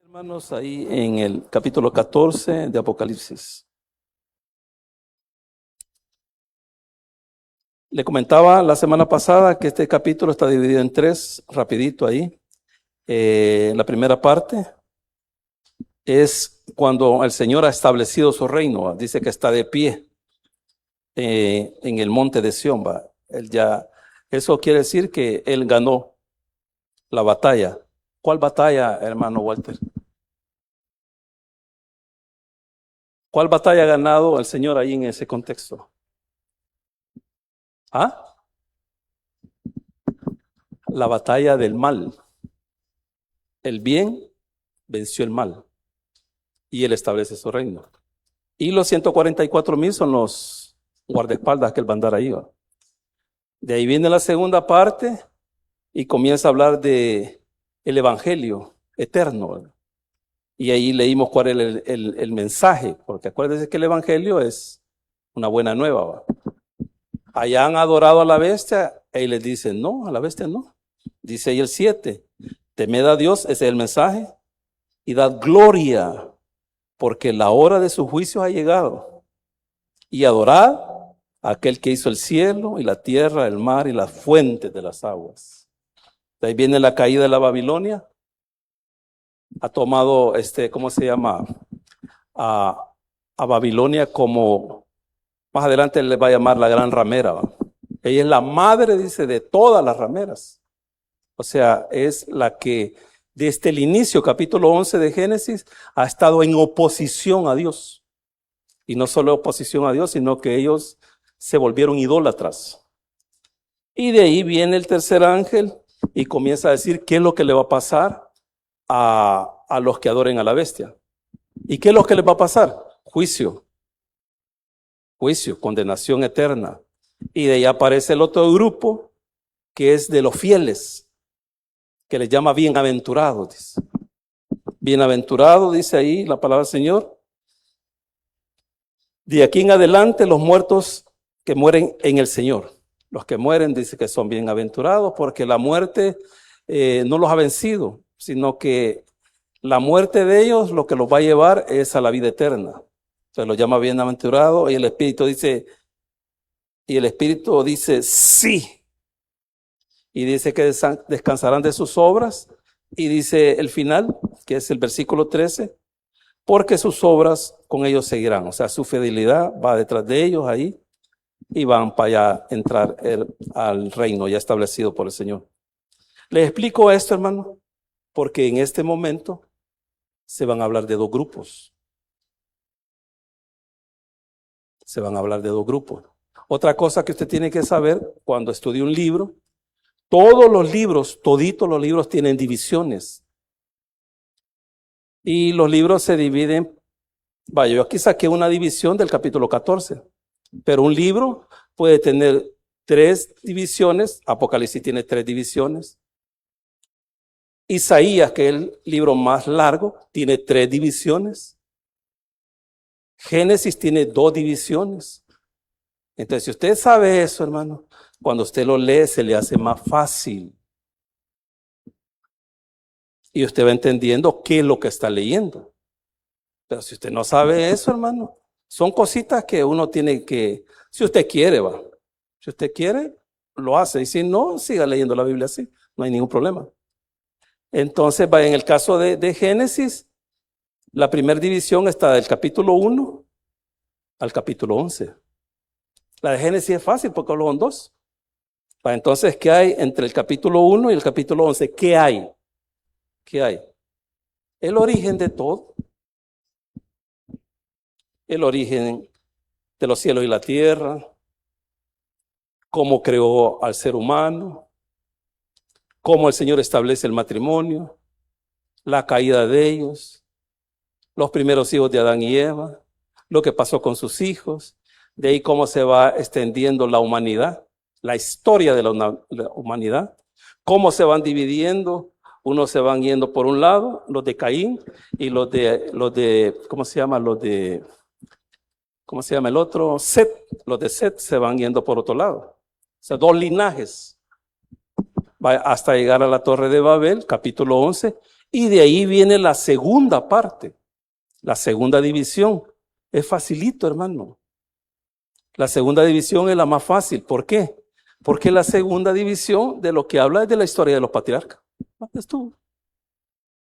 Hermanos, ahí en el capítulo 14 de Apocalipsis. Le comentaba la semana pasada que este capítulo está dividido en tres, rapidito ahí. La primera parte es cuando el Señor ha establecido su reino, dice que está de pie en el monte de Sión. Eso quiere decir que Él ganó la batalla. ¿Cuál batalla, hermano Walter? ¿Cuál batalla ha ganado el Señor ahí en ese contexto? ¿Ah? La batalla del mal. El bien venció el mal y Él establece su reino. Y los 144,000 son los guardaespaldas que Él va a andar ahí. ¿Va? De ahí viene la segunda parte y comienza a hablar de el evangelio eterno. ¿Va? Y ahí leímos cuál es el mensaje, porque acuérdense que el evangelio es una buena nueva. ¿Va? Allá han adorado a la bestia y les dicen, no, a la bestia no. Dice ahí el 7, temed a Dios, ese es el mensaje, y dad gloria, porque la hora de su juicio ha llegado. Y adorad a aquel que hizo el cielo y la tierra, el mar y las fuentes de las aguas. De ahí viene la caída de la Babilonia. Ha tomado, ¿cómo se llama? A Babilonia como, más adelante le va a llamar la gran ramera. ¿Va? Ella es la madre, dice, de todas las rameras. O sea, es la que desde el inicio, capítulo 11 de Génesis, ha estado en oposición a Dios. Y no solo oposición a Dios, sino que ellos se volvieron idólatras. Y de ahí viene el tercer ángel y comienza a decir qué es lo que le va a pasar a los que adoren a la bestia. ¿Y qué es lo que les va a pasar? Juicio, condenación eterna. Y de ahí aparece el otro grupo que es de los fieles, que les llama bienaventurados. Dice. Bienaventurado, dice ahí la palabra del Señor. De aquí en adelante los muertos que mueren en el Señor. Los que mueren dice que son bienaventurados porque la muerte no los ha vencido, sino que la muerte de ellos lo que los va a llevar es a la vida eterna. Se los llama bienaventurados y el Espíritu dice sí. Y dice que descansarán de sus obras. Y dice el final, que es el versículo 13, porque sus obras con ellos seguirán. O sea, su fidelidad va detrás de ellos ahí y van para allá entrar al reino ya establecido por el Señor. Les explico esto, hermano, porque en este momento se van a hablar de dos grupos. Se van a hablar de dos grupos. Otra cosa que usted tiene que saber cuando estudie un libro, todos los libros, toditos los libros tienen divisiones. Y los libros se dividen, yo aquí saqué una división del capítulo 14, pero un libro puede tener 3 divisiones, Apocalipsis tiene 3 divisiones. Isaías, que es el libro más largo, tiene 3 divisiones. Génesis tiene 2 divisiones. Entonces, si usted sabe eso, hermano, cuando usted lo lee se le hace más fácil. Y usted va entendiendo qué es lo que está leyendo. Pero si usted no sabe eso, hermano, son cositas que uno tiene que, si usted quiere, va. Si usted quiere, lo hace. Y si no, siga leyendo la Biblia así. No hay ningún problema. Entonces, en el caso de Génesis, la primera división está del capítulo 1 al capítulo 11. La de Génesis es fácil porque son 2. Entonces, ¿qué hay entre el capítulo 1 y el capítulo 11? ¿Qué hay? ¿Qué hay? El origen de todo. El origen de los cielos y la tierra. Cómo creó al ser humano. Cómo el Señor establece el matrimonio. La caída de ellos. Los primeros hijos de Adán y Eva. Lo que pasó con sus hijos. De ahí cómo se va extendiendo la humanidad. La historia de la humanidad. Cómo se van dividiendo. Unos se van yendo por un lado, los de Caín, y los de, ¿cómo se llama? ¿Cómo se llama el otro? Set. Los de Set se van yendo por otro lado. O sea, 2 linajes. Va hasta llegar a la Torre de Babel, capítulo 11, Y de ahí viene la segunda parte, la segunda división. Es facilito, hermano. La segunda división es la más fácil. ¿Por qué? Porque la segunda división de lo que habla es de la historia de los patriarcas. Estuvo.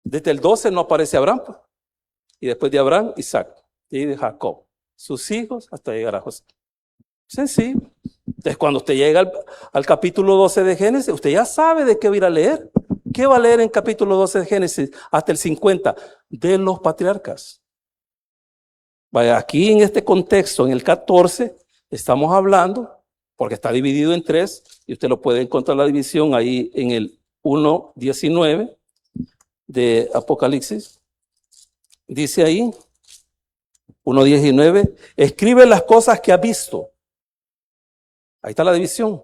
Desde el 12 no aparece Abraham. Y después de Abraham, Isaac. Y de Jacob. Sus hijos hasta llegar a José. Sencillo. Entonces, cuando usted llega al capítulo 12 de Génesis, usted ya sabe de qué va a ir a leer. ¿Qué va a leer en capítulo 12 de Génesis hasta el 50? De los patriarcas. Vaya, aquí en este contexto, en el 14, estamos hablando, porque está dividido en 3, y usted lo puede encontrar la división ahí en el 1:19 de Apocalipsis. Dice ahí, 1:19, escribe las cosas que ha visto. Ahí está la división.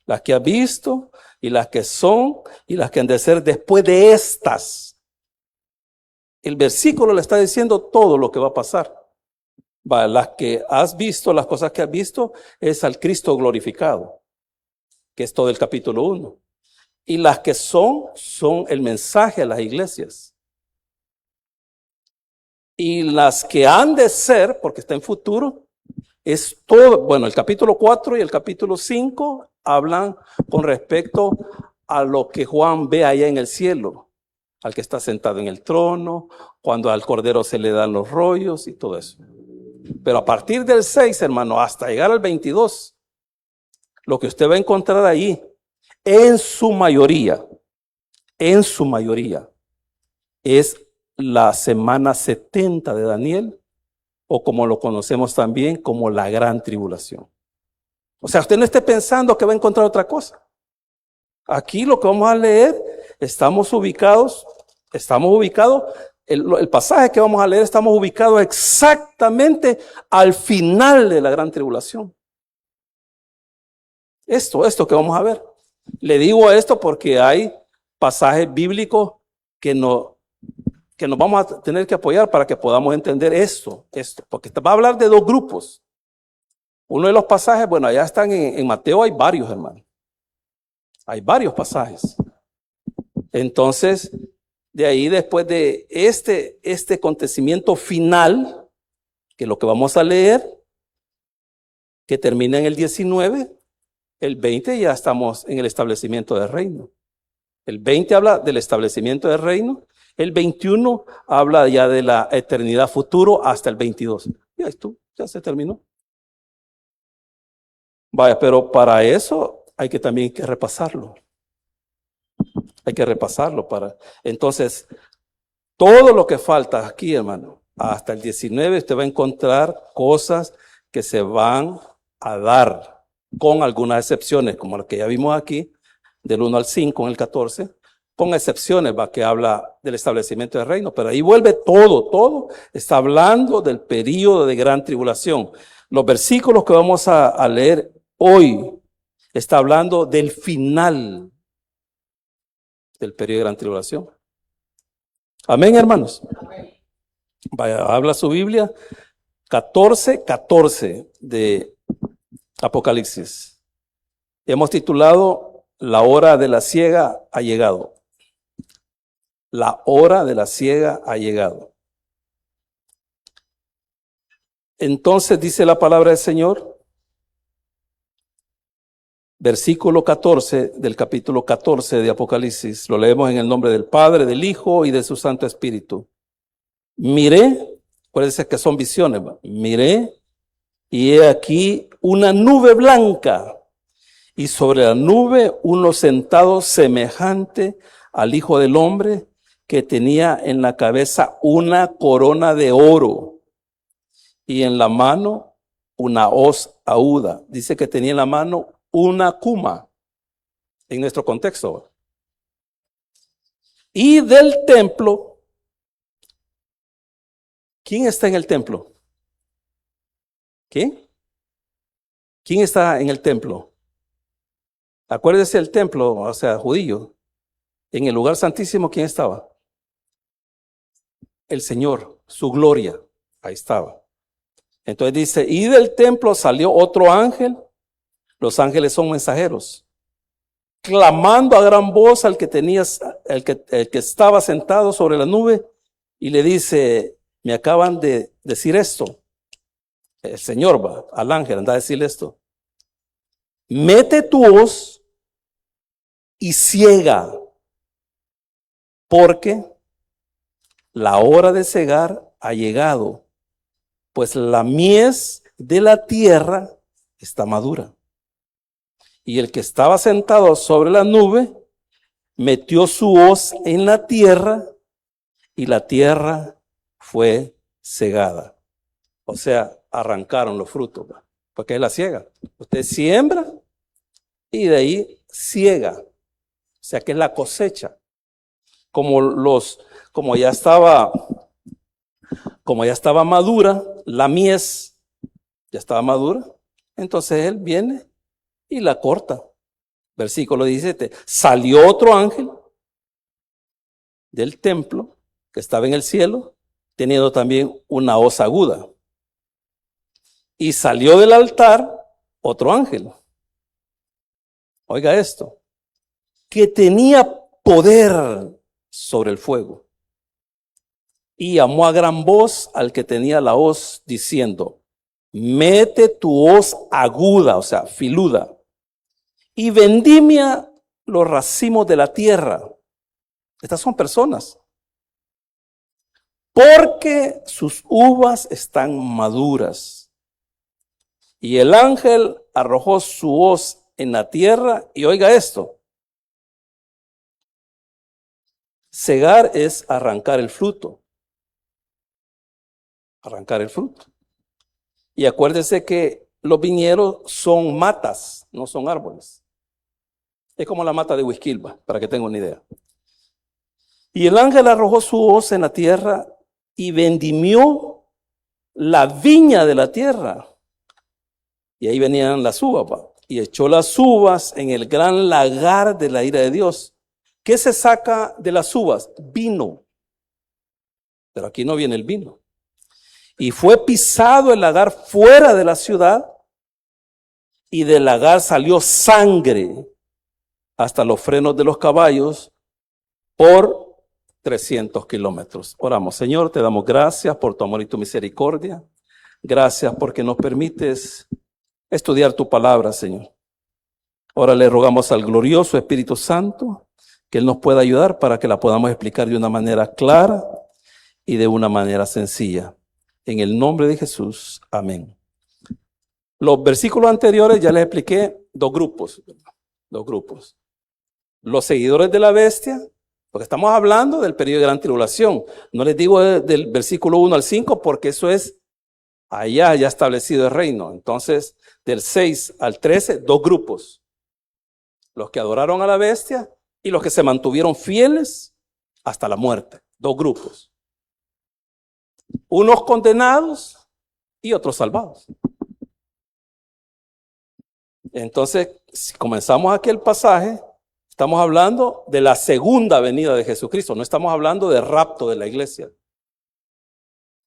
Las que ha visto y las que son y las que han de ser después de estas. El versículo le está diciendo todo lo que va a pasar. Las que has visto, las cosas que has visto, es al Cristo glorificado, que es todo el capítulo 1. Y las que son el mensaje a las iglesias. Y las que han de ser, porque está en futuro, es todo, bueno, el capítulo 4 y el capítulo 5 hablan con respecto a lo que Juan ve allá en el cielo, al que está sentado en el trono, cuando al Cordero se le dan los rollos y todo eso. Pero a partir del 6, hermano, hasta llegar al 22, lo que usted va a encontrar ahí, en su mayoría, es la semana 70 de Daniel, o como lo conocemos también como la gran tribulación. O sea, usted no esté pensando que va a encontrar otra cosa. Aquí lo que vamos a leer, estamos ubicados, el pasaje que vamos a leer, estamos ubicados exactamente al final de la gran tribulación. Esto que vamos a ver. Le digo esto porque hay pasajes bíblicos que nos vamos a tener que apoyar para que podamos entender esto, porque va a hablar de 2 grupos. Uno de los pasajes, bueno, allá están en Mateo, hay varios, hermano. Hay varios pasajes. Entonces, de ahí después de este acontecimiento final, que es lo que vamos a leer, que termina en el 19, el 20 ya estamos en el establecimiento del reino. El 20 habla del establecimiento del reino. El 21 habla ya de la eternidad futuro hasta el 22. Ya esto, ya se terminó. Vaya, pero para eso hay que también repasarlo. Hay que repasarlo entonces, todo lo que falta aquí, hermano, hasta el 19 usted va a encontrar cosas que se van a dar, con algunas excepciones, como las que ya vimos aquí, del 1 al 5 en el 14, con excepciones, que habla del establecimiento del reino, pero ahí vuelve todo está hablando del período de gran tribulación. Los versículos que vamos a leer hoy está hablando del final del periodo de gran tribulación. Amén, hermanos. Vaya, habla su Biblia, 14:14 de Apocalipsis. Hemos titulado La hora de la siega ha llegado. La hora de la siega ha llegado. Entonces dice la palabra del Señor, versículo 14 del capítulo 14 de Apocalipsis, lo leemos en el nombre del Padre, del Hijo y de su Santo Espíritu. Miré, acuérdense que son visiones, miré y he aquí una nube blanca y sobre la nube uno sentado semejante al Hijo del Hombre que tenía en la cabeza una corona de oro y en la mano una hoz aguda. Dice que tenía en la mano una cuma, en nuestro contexto. Y del templo, ¿quién está en el templo? ¿Quién? ¿Quién está en el templo? Acuérdese del templo, o sea, judío. En el lugar santísimo, ¿quién estaba? El Señor, su gloria, ahí estaba. Entonces dice, y del templo salió otro ángel. Los ángeles son mensajeros. clamando a gran voz al que el que estaba sentado sobre la nube, y le dice: me acaban de decir esto. El Señor va al ángel, anda a decirle esto: mete tu hoz y ciega, porque la hora de cegar ha llegado, pues la mies de la tierra está madura. Y el que estaba sentado sobre la nube metió su hoz en la tierra, y la tierra fue cegada. O sea, arrancaron los frutos, porque es la ciega. Usted siembra y de ahí ciega. O sea que es la cosecha. Como ya estaba madura, la mies ya estaba madura, entonces él viene y la corta. Versículo 17. Salió otro ángel del templo que estaba en el cielo, teniendo también una hoz aguda. Y salió del altar otro ángel. Oiga esto, que tenía poder sobre el fuego. Y llamó a gran voz al que tenía la hoz, diciendo: mete tu hoz aguda, o sea, filuda, y vendimia los racimos de la tierra. Estas son personas. Porque sus uvas están maduras. Y el ángel arrojó su hoz en la tierra, y oiga esto: cegar es arrancar el fruto. Arrancar el fruto. Y acuérdese que los viñedos son matas, no son árboles. Es como la mata de Huizquilpa, para que tengan una idea. Y el ángel arrojó su hoz en la tierra y vendimió la viña de la tierra. Y ahí venían las uvas, y echó las uvas en el gran lagar de la ira de Dios. ¿Qué se saca de las uvas? Vino. Pero aquí no viene el vino. Y fue pisado el lagar fuera de la ciudad, y del lagar salió sangre hasta los frenos de los caballos por 300 kilómetros. Oramos. Señor, te damos gracias por tu amor y tu misericordia. Gracias porque nos permites estudiar tu palabra, Señor. Ahora le rogamos al glorioso Espíritu Santo que Él nos pueda ayudar para que la podamos explicar de una manera clara y de una manera sencilla. En el nombre de Jesús, amén. Los versículos anteriores ya les expliqué dos grupos. Los seguidores de la bestia, porque estamos hablando del periodo de gran tribulación. No les digo del versículo 1 al 5 porque eso es allá ya establecido el reino. Entonces, del 6 al 13, dos grupos. Los que adoraron a la bestia y los que se mantuvieron fieles hasta la muerte. Dos grupos. Unos condenados y otros salvados. Entonces, si comenzamos aquí el pasaje, estamos hablando de la segunda venida de Jesucristo. No estamos hablando de rapto de la iglesia.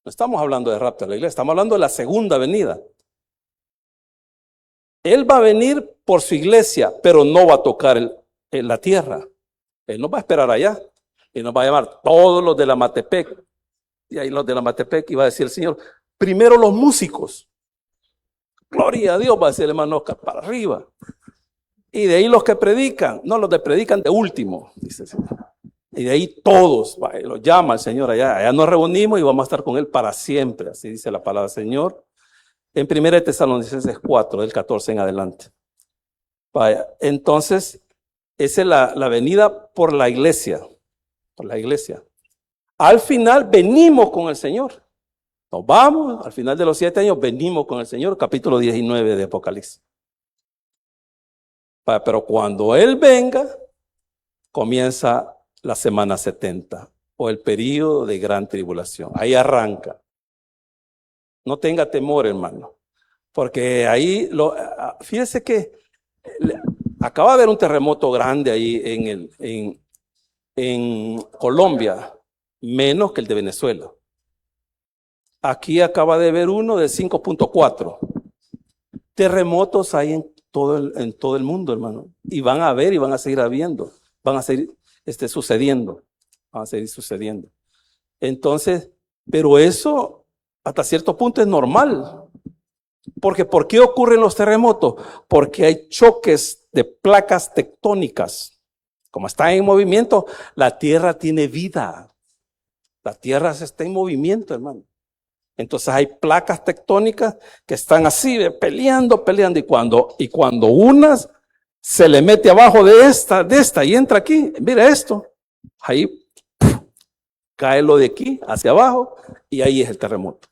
No estamos hablando de rapto de la iglesia. Estamos hablando de la segunda venida. Él va a venir por su iglesia, pero no va a tocar la tierra. Él nos va a esperar allá. Y nos va a llamar todos los de la Matepec. Y ahí los de la Matepec iba a decir el Señor: primero los músicos. Gloria a Dios, va a decir el hermano Oscar, para arriba. Y de ahí los que predican, no, los que predican de último, dice el Señor. Y de ahí todos, los llama el Señor allá. Allá nos reunimos y vamos a estar con Él para siempre. Así dice la palabra del Señor. En 1 Tesalonicenses 4, del 14 en adelante. Vaya, entonces, esa es la venida por la iglesia. Por la iglesia. Al final venimos con el Señor. Nos vamos, al final de los 7 años venimos con el Señor, capítulo 19 de Apocalipsis. Pero cuando Él venga, comienza la semana 70 o el periodo de gran tribulación. Ahí arranca. No tenga temor, hermano, porque ahí, fíjese que acaba de haber un terremoto grande ahí en Colombia, menos que el de Venezuela. Aquí acaba de haber uno de 5.4. Terremotos hay en en todo el mundo, hermano. Y van a ver y van a seguir habiendo, van a seguir sucediendo, van a seguir sucediendo. Entonces, pero eso hasta cierto punto es normal. Porque ¿por qué ocurren los terremotos? Porque hay choques de placas tectónicas. Como está en movimiento, la tierra tiene vida. La tierra está en movimiento, hermano. Entonces hay placas tectónicas que están así, peleando, y cuando unas se le mete abajo de esta y entra aquí, mira esto, ahí cae lo de aquí hacia abajo y ahí es el terremoto.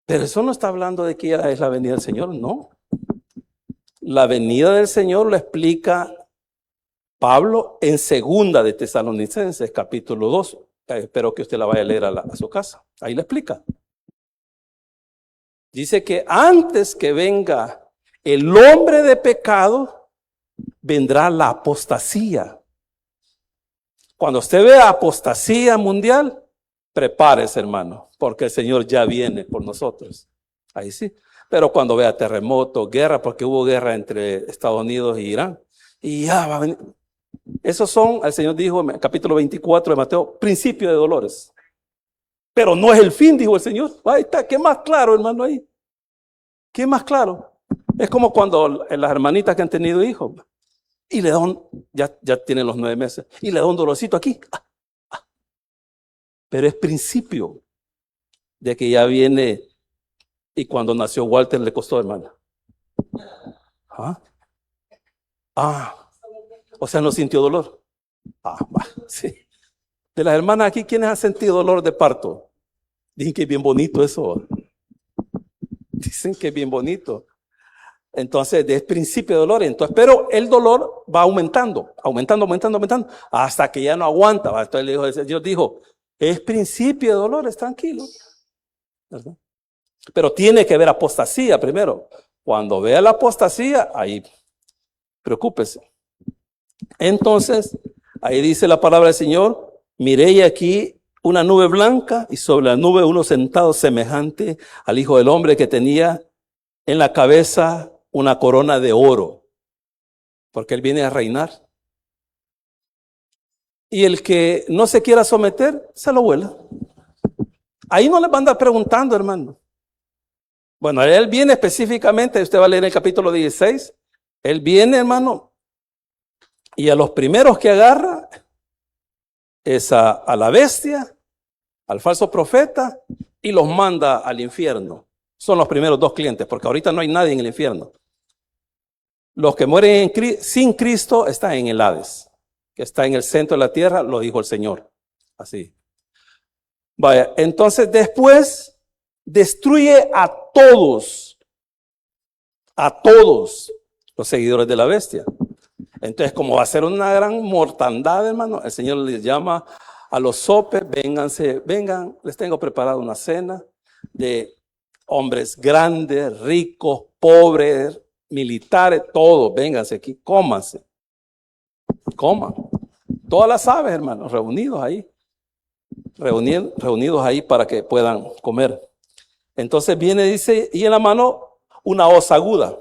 Pero eso no está hablando de que ya es la venida del Señor, no. La venida del Señor lo explica Pablo en 2 de Tesalonicenses, capítulo 2. Espero que usted la vaya a leer a su casa. Ahí le explica. Dice que antes que venga el hombre de pecado, vendrá la apostasía. Cuando usted vea apostasía mundial, prepárese, hermano, porque el Señor ya viene por nosotros. Ahí sí. Pero cuando vea terremoto, guerra, porque hubo guerra entre Estados Unidos y Irán, y ya va a venir. Esos son, el Señor dijo en el capítulo 24 de Mateo, principio de dolores. Pero no es el fin, dijo el Señor. Ahí está, ¿qué más claro, hermano, ahí? ¿Qué más claro? Es como cuando las hermanitas que han tenido hijos, y le dan, ya tienen los 9 meses, y le da un dolorcito aquí. Pero es principio de que ya viene, y cuando nació Walter le costó, hermana. O sea, no sintió dolor. Sí. De las hermanas aquí, ¿quiénes han sentido dolor de parto? Dicen que es bien bonito eso. Dicen que es bien bonito. Entonces, es principio de dolor. Entonces, pero el dolor va aumentando, hasta que ya no aguanta. Entonces Dios dijo, es principio de dolores, tranquilo. ¿Verdad? Pero tiene que haber apostasía primero. Cuando vea la apostasía, ahí preocúpese. Entonces, ahí dice la palabra del Señor, miré aquí una nube blanca y sobre la nube uno sentado semejante al Hijo del Hombre que tenía en la cabeza una corona de oro, porque Él viene a reinar. Y el que no se quiera someter, se lo vuela. Ahí no les van a andar preguntando, hermano. Bueno, Él viene específicamente, usted va a leer el capítulo 16, Él viene, hermano, y a los primeros que agarra es a la bestia, al falso profeta, y los manda al infierno. Son los primeros 2 clientes, porque ahorita no hay nadie en el infierno. Los que mueren sin Cristo están en el Hades, que está en el centro de la tierra, lo dijo el Señor. Así. Vaya, entonces después destruye a todos los seguidores de la bestia. Entonces, como va a ser una gran mortandad, hermano, el Señor les llama a los sopes, vengan, les tengo preparada una cena de hombres grandes, ricos, pobres, militares, todos, vénganse aquí, cómanse, coman. Todas las aves, hermanos, reunidos ahí para que puedan comer. Entonces viene, dice, y en la mano una hoz aguda.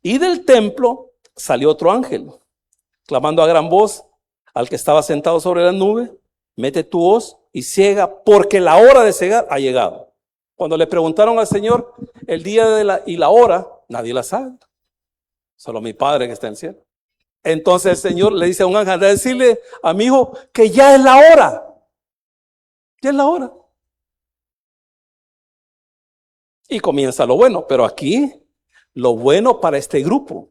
Y del templo salió otro ángel, clamando a gran voz al que estaba sentado sobre la nube, mete tu hoz y ciega, porque la hora de cegar ha llegado. Cuando le preguntaron al Señor el día y la hora, nadie la sabe, solo mi Padre que está en el cielo. Entonces el Señor le dice a un ángel, anda a decirle a mi hijo que ya es la hora, ya es la hora. Y comienza lo bueno, pero aquí lo bueno para este grupo,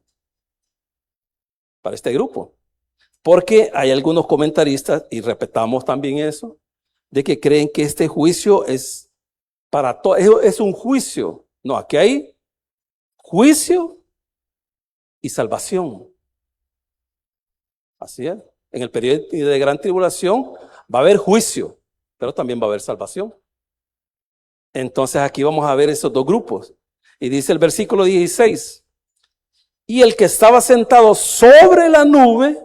porque hay algunos comentaristas, y respetamos también eso, de que creen que este juicio es para todo, es un juicio. No, aquí hay juicio y salvación. Así es. En el periodo de gran tribulación va a haber juicio, pero también va a haber salvación. Entonces aquí vamos a ver esos 2 grupos. Y dice el versículo 16, y el que estaba sentado sobre la nube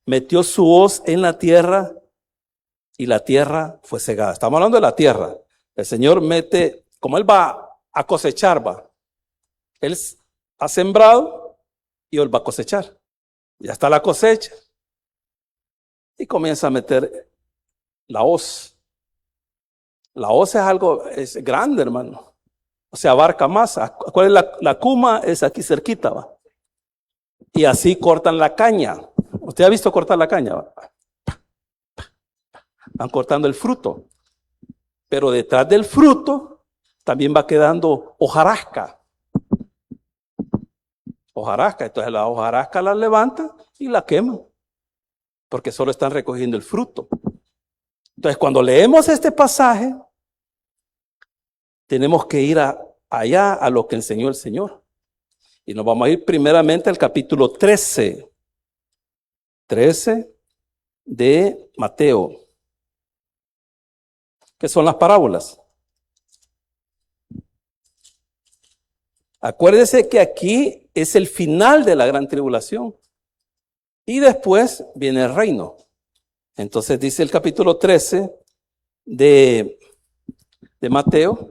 metió su hoz en la tierra y la tierra fue cegada. Estamos hablando de la tierra. El Señor mete, como Él va a cosechar, Él ha sembrado y Él va a cosechar. Ya está la cosecha. Y comienza a meter la hoz. La hoz es grande, hermano. O sea, abarca más. ¿Cuál es la cuma? Es aquí cerquita, va. Y así cortan la caña. ¿Usted ha visto cortar la caña? ¿Va? Van cortando el fruto. Pero detrás del fruto también va quedando hojarasca. Hojarasca. Entonces la hojarasca la levantan y la queman. Porque solo están recogiendo el fruto. Entonces, cuando leemos este pasaje, tenemos que ir allá a lo que enseñó el Señor. Y nos vamos a ir primeramente al capítulo 13 de Mateo, que son las parábolas. Acuérdese que aquí es el final de la gran tribulación. Y después viene el reino. Entonces dice el capítulo 13 de Mateo,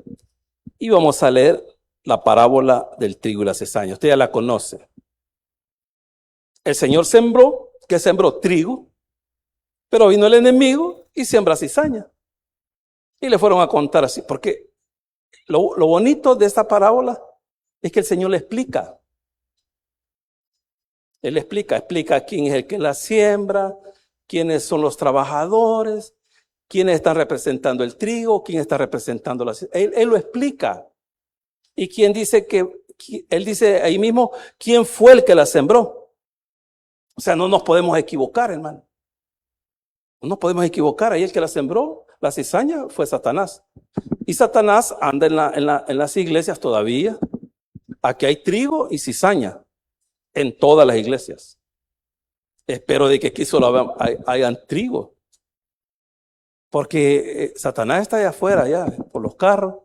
y vamos a leer la parábola del trigo y la cizaña. Usted ya la conoce. El Señor sembró, ¿qué sembró? Trigo, pero vino el enemigo y siembra cizaña. Y le fueron a contar así, porque lo bonito de esta parábola es que el Señor le explica. Él explica quién es el que la siembra, quiénes son los trabajadores, quiénes están representando el trigo, quién está representando la cizaña. Él lo explica. Y quién dice él dice ahí mismo, quién fue el que la sembró. O sea, no nos podemos equivocar, hermano. No nos podemos equivocar. Ahí el que la sembró, la cizaña, fue Satanás. Y Satanás anda en las iglesias todavía. Aquí hay trigo y cizaña en todas las iglesias. Espero de que aquí solo hayan trigo. Porque Satanás está allá afuera, allá por los carros,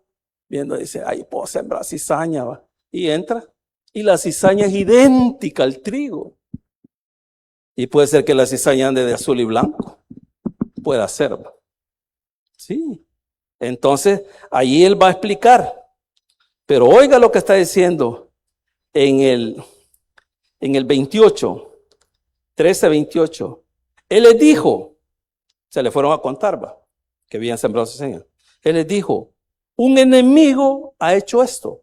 viendo, dice, ahí puedo sembrar cizaña, va. Y entra. Y la cizaña es idéntica al trigo. Y puede ser que la cizaña ande de azul y blanco. Puede ser. Sí. Entonces, allí él va a explicar. Pero oiga lo que está diciendo en el 28, 13:28. Él les dijo, se le fueron a contar, va, que habían sembrado cizaña. Él les dijo, un enemigo ha hecho esto.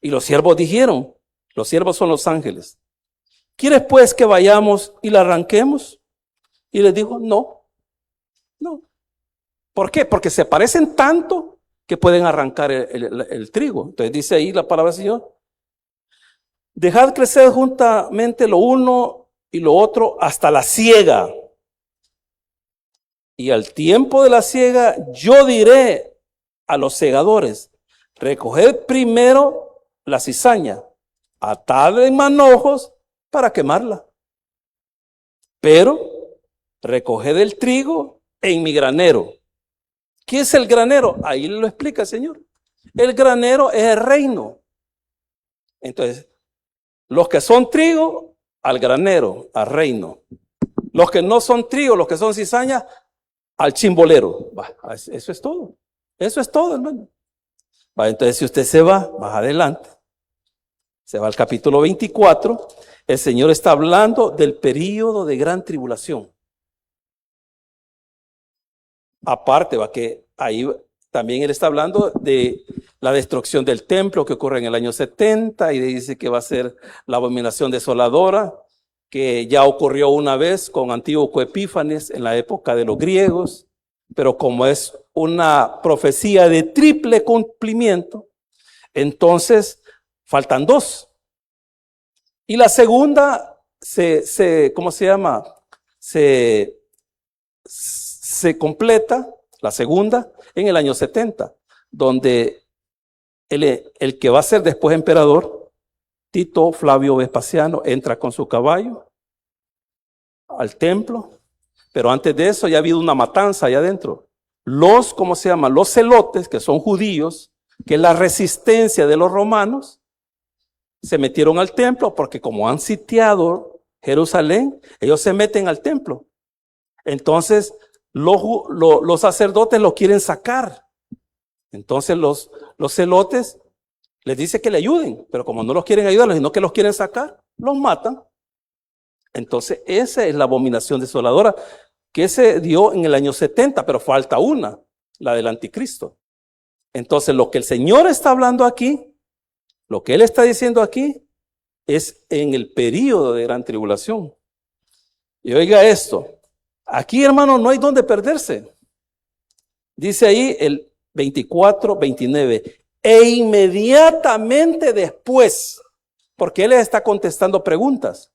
Y los siervos dijeron, los siervos son los ángeles, ¿quieres pues que vayamos y la arranquemos? Y les dijo, no. ¿Por qué? Porque se parecen tanto que pueden arrancar el trigo. Entonces dice ahí la palabra del Señor, dejad crecer juntamente lo uno y lo otro hasta la siega. Y al tiempo de la siega yo diré a los segadores, recoged primero la cizaña, atadla en manojos para quemarla. Pero recoged el trigo en mi granero. ¿Qué es el granero? Ahí lo explica el Señor. El granero es el reino. Entonces, los que son trigo, al granero, al reino. Los que no son trigo, los que son cizaña, al chimbolero. Eso es todo. Eso es todo, hermano. Entonces, si usted se va, más adelante, se va al capítulo 24, el Señor está hablando del período de gran tribulación. Aparte, que ahí también él está hablando de la destrucción del templo que ocurre en el año 70 y dice que va a ser la abominación desoladora, que ya ocurrió una vez con Antíoco Epífanes en la época de los griegos, pero como es una profecía de triple cumplimiento, entonces faltan dos. Y la segunda ¿cómo se llama? Se completa, la segunda, en el año 70, donde el que va a ser después emperador, Tito Flavio Vespasiano, entra con su caballo al templo, pero antes de eso ya ha habido una matanza allá adentro. ¿Cómo se llama? Los celotes, que son judíos, que es la resistencia de los romanos, se metieron al templo porque como han sitiado Jerusalén, ellos se meten al templo. Entonces, los sacerdotes lo quieren sacar. Entonces los celotes Les dice que le ayuden, pero como no los quieren ayudar, sino que los quieren sacar, los matan. Entonces esa es la abominación desoladora que se dio en el año 70, pero falta una, la del anticristo. Entonces lo que el Señor está hablando aquí, lo que Él está diciendo aquí, es en el período de gran tribulación. Y oiga esto, aquí hermano no hay donde perderse. Dice ahí el 24, 29, e inmediatamente después, porque Él les está contestando preguntas.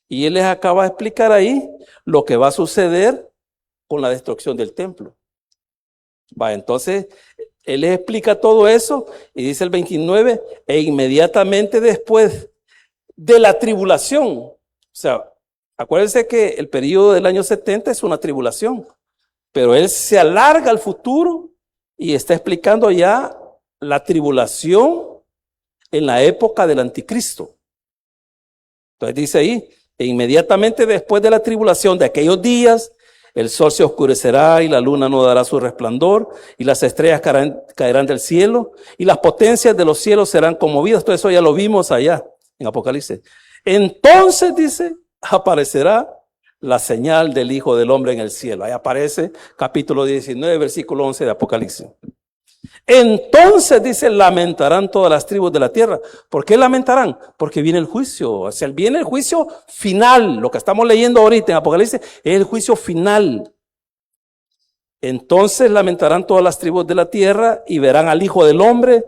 Y Él les acaba de explicar ahí lo que va a suceder con la destrucción del templo. Entonces, Él les explica todo eso y dice el 29, e inmediatamente después de la tribulación. O sea, acuérdense que el periodo del año 70 es una tribulación, pero Él se alarga al futuro y está explicando ya la tribulación en la época del anticristo. Entonces dice ahí, e inmediatamente después de la tribulación de aquellos días, el sol se oscurecerá y la luna no dará su resplandor y las estrellas caerán del cielo y las potencias de los cielos serán conmovidas. Todo eso ya lo vimos allá en Apocalipsis. Entonces dice, aparecerá la señal del Hijo del Hombre en el cielo. Ahí aparece capítulo 19, versículo 11 de Apocalipsis. Entonces dice, lamentarán todas las tribus de la tierra. ¿Por qué lamentarán? Porque viene el juicio. O sea, viene el juicio final. Lo que estamos leyendo ahorita en Apocalipsis es el juicio final. Entonces lamentarán todas las tribus de la tierra y verán al Hijo del Hombre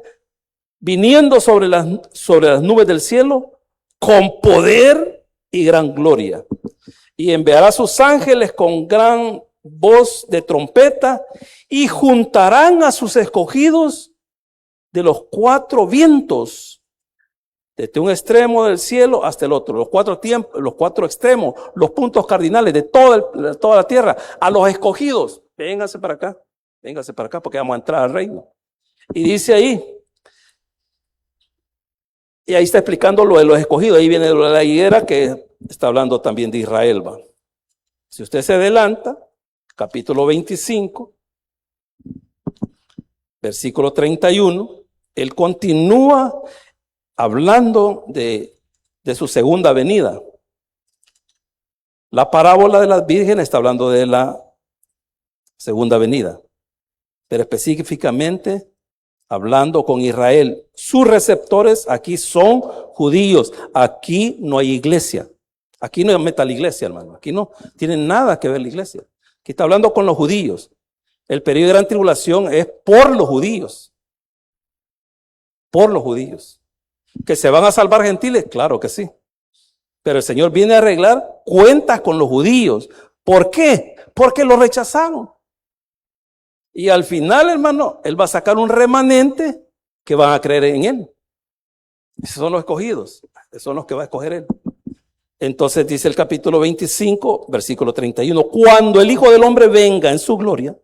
viniendo sobre las nubes del cielo con poder y gran gloria. Y enviará a sus ángeles con gran voz de trompeta y juntarán a sus escogidos de los cuatro vientos, desde un extremo del cielo hasta el otro, los cuatro extremos, los puntos cardinales de toda la tierra, a los escogidos. Vénganse para acá porque vamos a entrar al reino. Y dice ahí, y ahí está explicando lo de los escogidos, ahí viene lo de la higuera que está hablando también de Israel. Si usted se adelanta, capítulo 25, versículo 31, él continúa hablando de su segunda venida. La parábola de las vírgenes está hablando de la segunda venida, pero específicamente hablando con Israel. Sus receptores aquí son judíos. Aquí no hay iglesia. Aquí no meta la iglesia, hermano. Aquí no tiene nada que ver la iglesia. Aquí está hablando con los judíos. El periodo de gran tribulación es por los judíos. Por los judíos. ¿Que se van a salvar gentiles? Claro que sí. Pero el Señor viene a arreglar cuentas con los judíos. ¿Por qué? Porque los rechazaron. Y al final, hermano, Él va a sacar un remanente que van a creer en Él. Esos son los escogidos. Esos son los que va a escoger Él. Entonces dice el capítulo 25, versículo 31, cuando el Hijo del Hombre venga en su gloria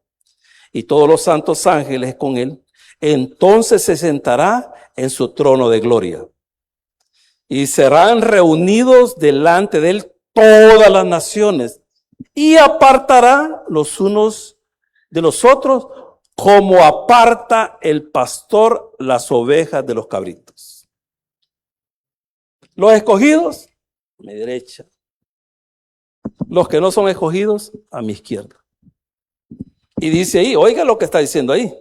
y todos los santos ángeles con Él, entonces se sentará en su trono de gloria. Y serán reunidos delante de Él todas las naciones y apartará los unos de los otros como aparta el pastor las ovejas de los cabritos. Los escogidos a mi derecha, los que no son escogidos a mi izquierda. Y dice ahí, oiga lo que está diciendo ahí,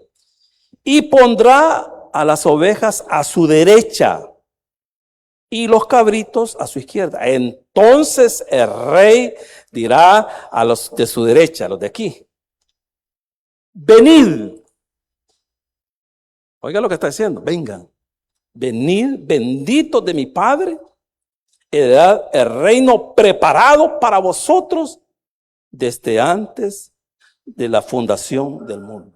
y pondrá a las ovejas a su derecha y los cabritos a su izquierda. Entonces el rey dirá a los de su derecha, a los de aquí, venid. Oiga lo que está diciendo, vengan, venid, benditos de mi Padre, heredad el reino preparado para vosotros desde antes de la fundación del mundo.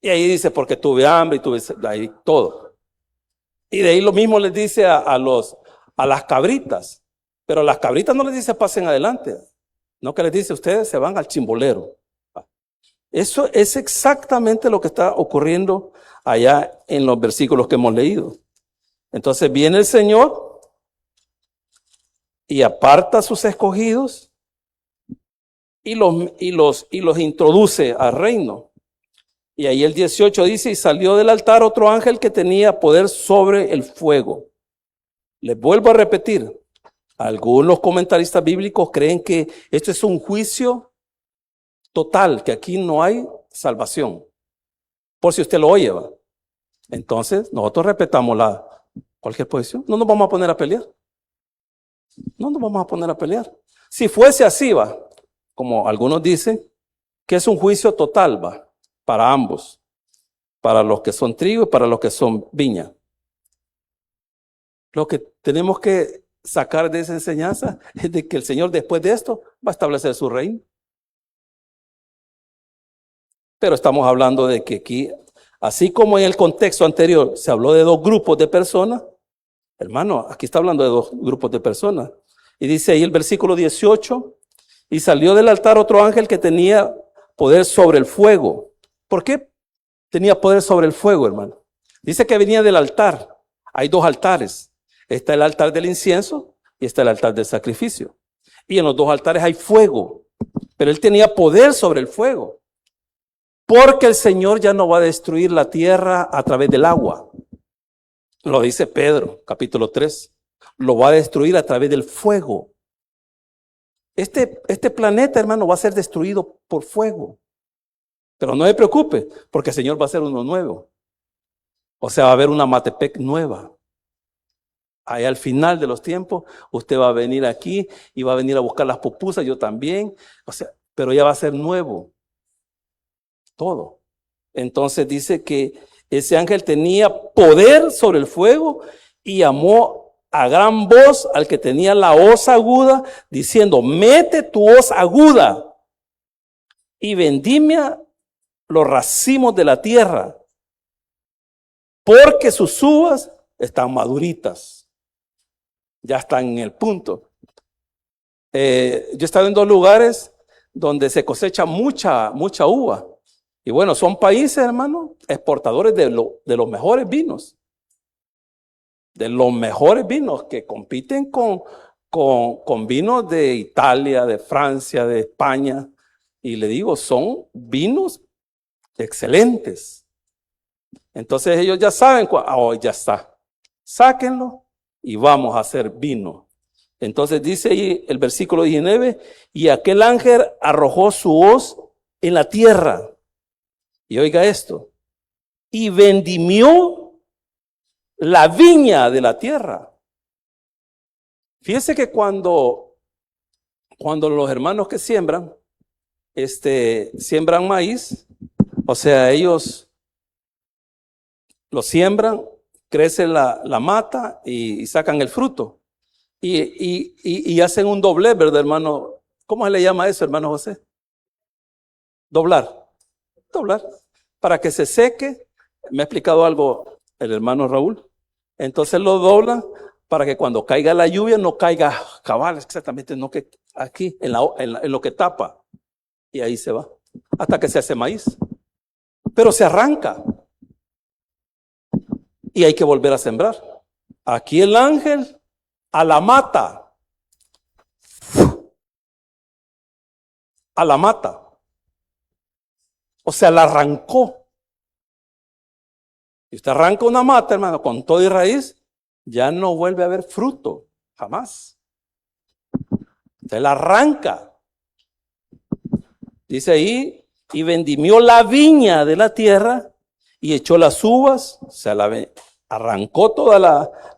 Y ahí dice, porque tuve hambre y tuve ahí todo. Y de ahí lo mismo les dice a las cabritas, pero a las cabritas no les dice pasen adelante, no, que les dice ustedes se van al chimbolero. Eso es exactamente lo que está ocurriendo allá en los versículos que hemos leído. Entonces viene el Señor y aparta a sus escogidos y los introduce al reino. Y ahí el 18 dice, y salió del altar otro ángel que tenía poder sobre el fuego. Les vuelvo a repetir, algunos comentaristas bíblicos creen que esto es un juicio total, que aquí no hay salvación. Por si usted lo oye, ¿va? Entonces, nosotros respetamos cualquier posición. No nos vamos a poner a pelear. No nos vamos a poner a pelear. Si fuese así, va, como algunos dicen, que es un juicio total, va, para ambos, para los que son trigo y para los que son viña. Lo que tenemos que sacar de esa enseñanza es de que el Señor después de esto va a establecer su reino. Pero estamos hablando de que aquí, así como en el contexto anterior se habló de dos grupos de personas, hermano, aquí está hablando de dos grupos de personas. Y dice ahí el versículo 18, y salió del altar otro ángel que tenía poder sobre el fuego. ¿Por qué tenía poder sobre el fuego, hermano? Dice que venía del altar. Hay dos altares. Está el altar del incienso y está el altar del sacrificio. Y en los dos altares hay fuego. Pero él tenía poder sobre el fuego. Porque el Señor ya no va a destruir la tierra a través del agua. Lo dice Pedro, capítulo 3. Lo va a destruir a través del fuego. Este planeta, hermano, va a ser destruido por fuego. Pero no se preocupe, porque el Señor va a hacer uno nuevo. O sea, va a haber una Matepec nueva. Ahí al final de los tiempos, usted va a venir aquí y va a venir a buscar las pupusas, yo también. O sea, pero ya va a ser nuevo. Todo. Entonces dice que ese ángel tenía poder sobre el fuego y llamó a gran voz al que tenía la hoz aguda, diciendo, mete tu hoz aguda y vendimia los racimos de la tierra, porque sus uvas están maduritas, ya están en el punto. Yo he estado en dos lugares donde se cosecha mucha uva. Y bueno, son países, hermano, exportadores de los mejores vinos. De los mejores vinos que compiten con vinos de Italia, de Francia, de España. Y le digo, son vinos excelentes. Entonces ellos ya saben, ya está. Sáquenlo y vamos a hacer vino. Entonces dice ahí el versículo 19, y aquel ángel arrojó su hoz en la tierra. Y oiga esto, y vendimió la viña de la tierra. Fíjese que cuando los hermanos que siembran maíz, o sea, ellos lo siembran, crece la mata y sacan el fruto. Y hacen un doblez, ¿verdad, hermano? ¿Cómo se le llama eso, hermano José? Doblar. Para que se seque. Me ha explicado algo el hermano Raúl. Entonces lo doblan para que cuando caiga la lluvia no caiga cabal, exactamente, no que aquí, en lo que tapa. Y ahí se va, hasta que se hace maíz. Pero se arranca. Y hay que volver a sembrar. Aquí el ángel a la mata. A la mata. O sea, la arrancó. Si usted arranca una mata, hermano, con todo y raíz, ya no vuelve a haber fruto, jamás. Usted la arranca. Dice ahí, y vendimió la viña de la tierra y echó las uvas, o sea, arrancó toda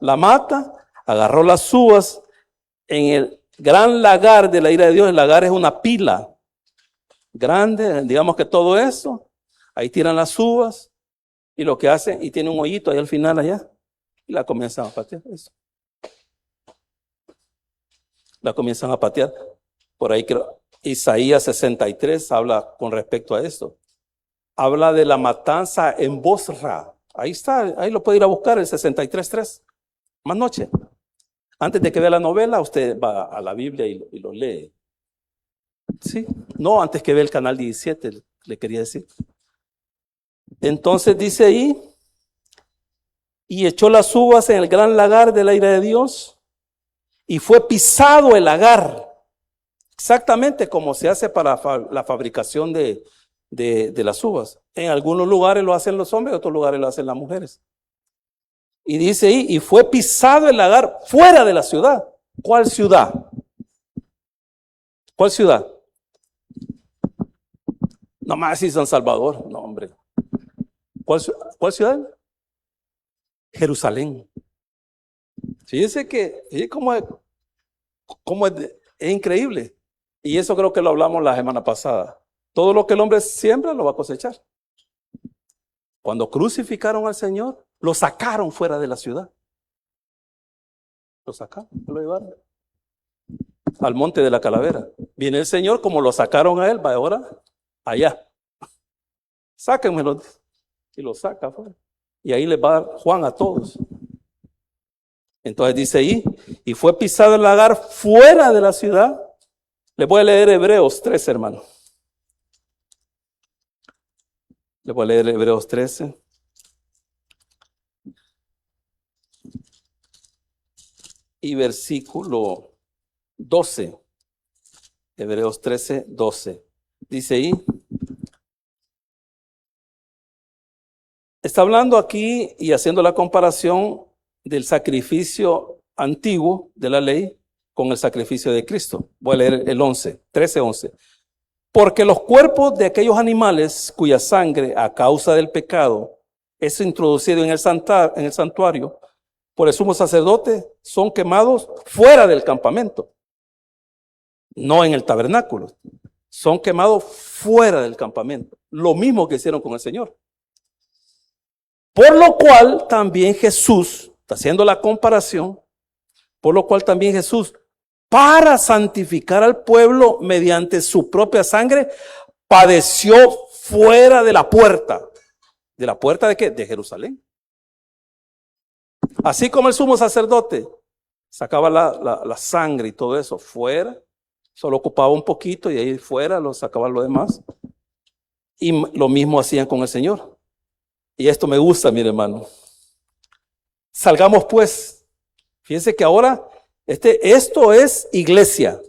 la mata, agarró las uvas en el gran lagar de la ira de Dios. El lagar es una pila grande, digamos que todo eso, ahí tiran las uvas y lo que hacen, y tiene un hoyito ahí al final allá, y la comienzan a patear. Eso. La comienzan a patear. Por ahí creo, Isaías 63 habla con respecto a esto. Habla de la matanza en Bosra. Ahí está, ahí lo puede ir a buscar, el 63:3. Más noche. Antes de que vea la novela, usted va a la Biblia y lo lee. Sí, no, antes que vea el canal 17, le quería decir. Entonces dice ahí, y echó las uvas en el gran lagar de la ira de Dios, y fue pisado el lagar, exactamente como se hace para la fabricación de de las uvas. En algunos lugares lo hacen los hombres, en otros lugares lo hacen las mujeres. Y dice ahí, y fue pisado el lagar fuera de la ciudad. ¿Cuál ciudad? ¿Cuál ciudad? No más si San Salvador. No, hombre. ¿Cuál ciudad? Jerusalén. Fíjense que, es increíble. Y eso creo que lo hablamos la semana pasada. Todo lo que el hombre siembra lo va a cosechar. Cuando crucificaron al Señor, lo sacaron fuera de la ciudad. Lo sacaron, lo llevaron al monte de la calavera. Viene el Señor, como lo sacaron a él, va ahora allá. Sáquenmelo. Y lo saca afuera. Y ahí les va a dar Juan a todos. Entonces dice ahí, y fue pisado el lagar fuera de la ciudad. Les voy a leer Hebreos 13, hermano. Les voy a leer Hebreos 13. Y versículo 12. Hebreos 13, 12. Dice ahí. Está hablando aquí y haciendo la comparación del sacrificio antiguo de la ley con el sacrificio de Cristo. Voy a leer el 11, 13, 11. Porque los cuerpos de aquellos animales cuya sangre a causa del pecado es introducido en el santuario por el sumo sacerdote son quemados fuera del campamento, no en el tabernáculo. Son quemados fuera del campamento. Lo mismo que hicieron con el Señor. Por lo cual también Jesús, está haciendo la comparación, por lo cual también Jesús, para santificar al pueblo mediante su propia sangre, padeció fuera de la puerta. ¿De la puerta de qué? De Jerusalén. Así como el sumo sacerdote sacaba la sangre y todo eso fuera, solo ocupaba un poquito y ahí fuera lo sacaban lo demás. Y lo mismo hacían con el Señor. Y esto me gusta, mi hermano. Salgamos pues. Fíjense que ahora esto es iglesia.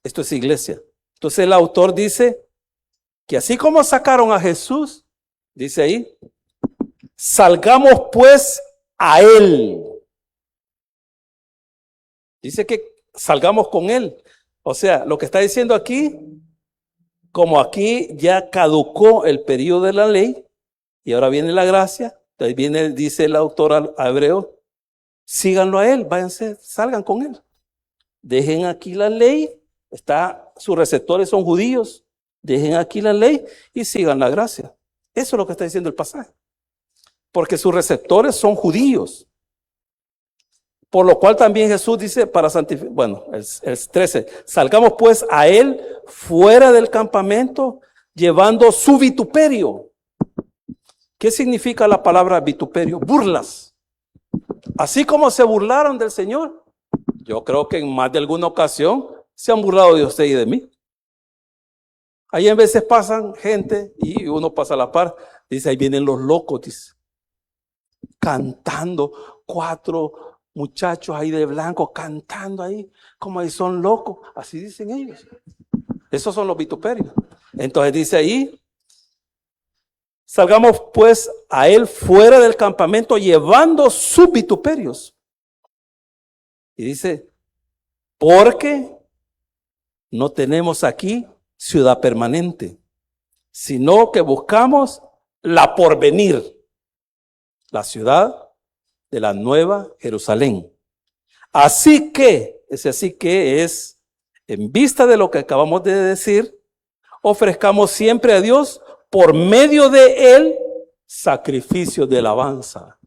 Esto es iglesia. Entonces el autor dice que así como sacaron a Jesús, dice ahí, salgamos pues a Él. Dice que salgamos con Él. O sea, lo que está diciendo aquí, como aquí ya caducó el periodo de la ley, y ahora viene la gracia, entonces viene, dice el autor a Hebreo, síganlo a Él, váyanse, salgan con Él. Dejen aquí la ley, sus receptores son judíos, dejen aquí la ley y sigan la gracia. Eso es lo que está diciendo el pasaje. Porque sus receptores son judíos. Por lo cual también Jesús dice para santificar, bueno, el 13, salgamos pues a Él fuera del campamento, llevando su vituperio. ¿Qué significa la palabra vituperio? Burlas. Así como se burlaron del Señor, yo creo que en más de alguna ocasión se han burlado de usted y de mí. Ahí en veces pasan gente y uno pasa a la par, dice, ahí vienen los locos, dice, cantando, 4 muchachos ahí de blanco cantando ahí, como ahí son locos, así dicen ellos. Esos son los vituperios. Entonces dice ahí, salgamos pues a Él fuera del campamento llevando sus vituperios. Y dice, porque no tenemos aquí ciudad permanente, sino que buscamos la porvenir, la ciudad de la nueva Jerusalén. Así que, ese así que es, en vista de lo que acabamos de decir, ofrezcamos siempre a Dios por medio de Él sacrificio de alabanza.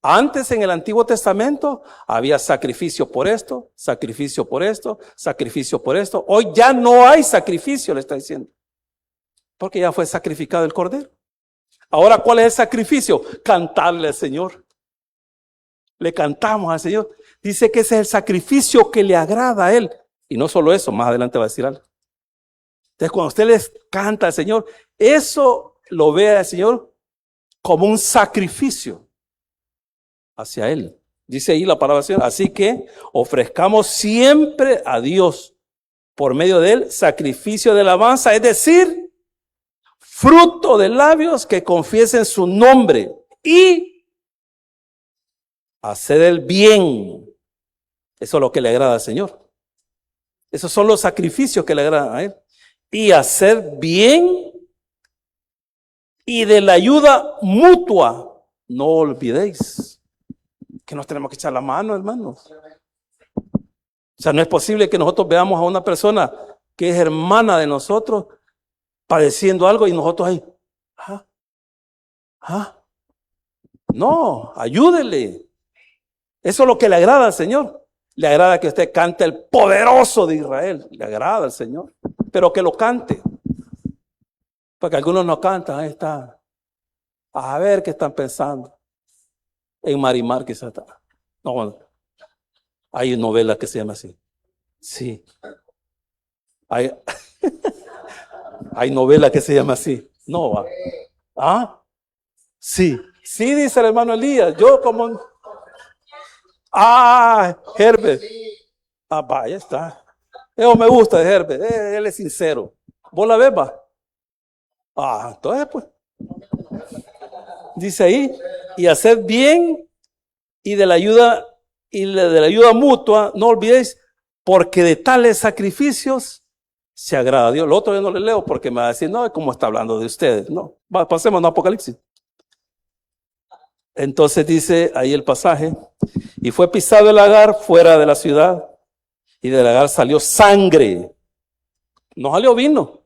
Antes en el Antiguo Testamento había sacrificio por esto, sacrificio por esto, sacrificio por esto. Hoy ya no hay sacrificio, le está diciendo. Porque ya fue sacrificado el Cordero. Ahora, ¿cuál es el sacrificio? Cantarle al Señor. Le cantamos al Señor. Dice que ese es el sacrificio que le agrada a Él. Y no solo eso, más adelante va a decir algo. Entonces, cuando usted les canta al Señor, eso lo ve al Señor como un sacrificio hacia Él. Dice ahí la palabra del Señor. Así que ofrezcamos siempre a Dios por medio de Él sacrificio de alabanza, es decir, fruto de labios que confiesen su nombre y hacer el bien. Eso es lo que le agrada al Señor. Esos son los sacrificios que le agradan a Él. Y hacer bien y de la ayuda mutua. No olvidéis que nos tenemos que echar la mano, hermanos. O sea, no es posible que nosotros veamos a una persona que es hermana de nosotros padeciendo algo y nosotros ahí. No, ayúdele. Eso es lo que le agrada al Señor. Le agrada que usted cante el poderoso de Israel. Le agrada al Señor. Pero que lo cante. Porque algunos no cantan. Ahí está. A ver qué están pensando. En Marimar quizás está. No, hay novelas que se llaman así. Sí. Hay novelas que se llaman así. No va. Sí. Sí, dice el hermano Elías. Yo como... Herbert. Vaya está. Eso me gusta de Herbert. Él es sincero. ¿Vos la ves, va? Entonces pues. Dice ahí. Y hacer bien y de la ayuda mutua, no olvidéis, porque de tales sacrificios se agrada a Dios. Lo otro yo no le leo porque me va a decir, no, ¿cómo está hablando de ustedes? No, pasemos a Apocalipsis. Entonces dice ahí el pasaje, y fue pisado el lagar fuera de la ciudad, y del lagar salió sangre. No salió vino. O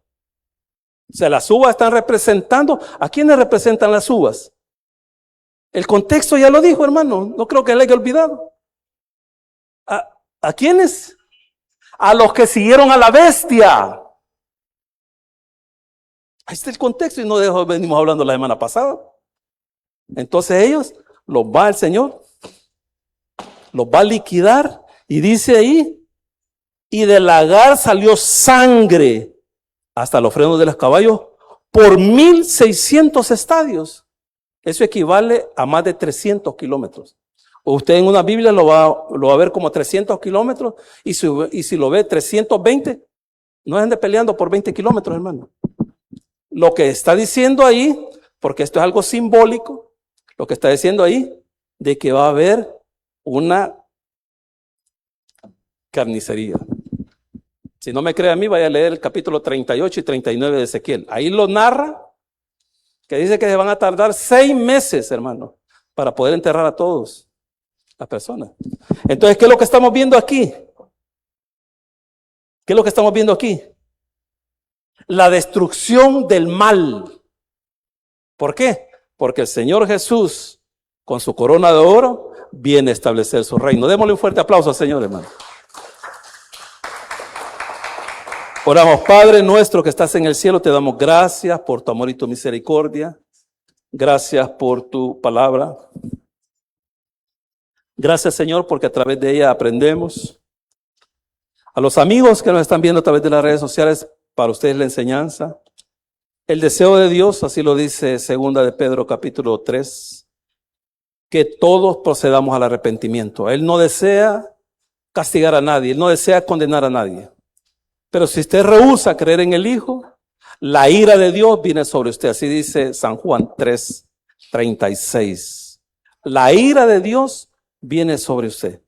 sea, las uvas están representando. ¿A quiénes representan las uvas? El contexto ya lo dijo, hermano. No creo que le haya olvidado. ¿A quiénes? A los que siguieron a la bestia. Ahí está el contexto y no de eso venimos hablando la semana pasada. Entonces ellos, los va el Señor, los va a liquidar y dice ahí, y del lagar salió sangre hasta los frenos de los caballos por 1,600 estadios. Eso equivale a más de 300 kilómetros. Usted en una Biblia lo va a ver como 300 kilómetros y si lo ve 320, no anden peleando por 20 kilómetros, hermano. Lo que está diciendo ahí, porque esto es algo simbólico, lo que está diciendo ahí, de que va a haber una carnicería. Si no me cree a mí, vaya a leer el capítulo 38 y 39 de Ezequiel. Ahí lo narra, que dice que se van a tardar 6 meses, hermano, para poder enterrar a todos las personas. Entonces, ¿qué es lo que estamos viendo aquí? ¿Qué es lo que estamos viendo aquí? La destrucción del mal. ¿Por qué? Porque el Señor Jesús, con su corona de oro, viene a establecer su reino. Démosle un fuerte aplauso al Señor, hermano. Oramos, Padre nuestro que estás en el cielo, te damos gracias por tu amor y tu misericordia. Gracias por tu palabra. Gracias, Señor, porque a través de ella aprendemos. A los amigos que nos están viendo a través de las redes sociales, para ustedes la enseñanza. El deseo de Dios, así lo dice 2 de Pedro capítulo 3, que todos procedamos al arrepentimiento. Él no desea castigar a nadie, Él no desea condenar a nadie. Pero si usted rehúsa creer en el Hijo, la ira de Dios viene sobre usted. Así dice San Juan 3:36. La ira de Dios viene sobre usted.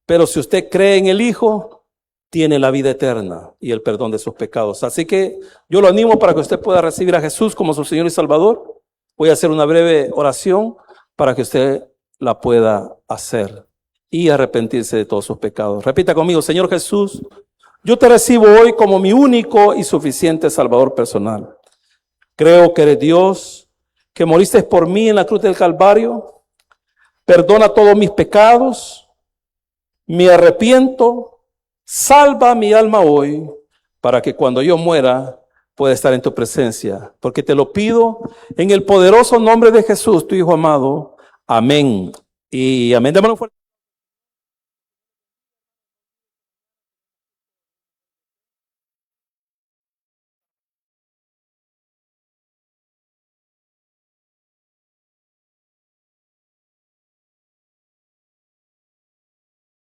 Pero si usted cree en el Hijo, tiene la vida eterna y el perdón de sus pecados. Así que yo lo animo para que usted pueda recibir a Jesús como su Señor y Salvador. Voy a hacer una breve oración para que usted la pueda hacer y arrepentirse de todos sus pecados. Repita conmigo: Señor Jesús, yo te recibo hoy como mi único y suficiente Salvador personal. Creo que eres Dios, que moriste por mí en la cruz del Calvario. Perdona todos mis pecados. Me arrepiento. Salva mi alma hoy, para que cuando yo muera pueda estar en tu presencia. Porque te lo pido en el poderoso nombre de Jesús, tu Hijo amado. Amén. Y amén. Démosle un fuerte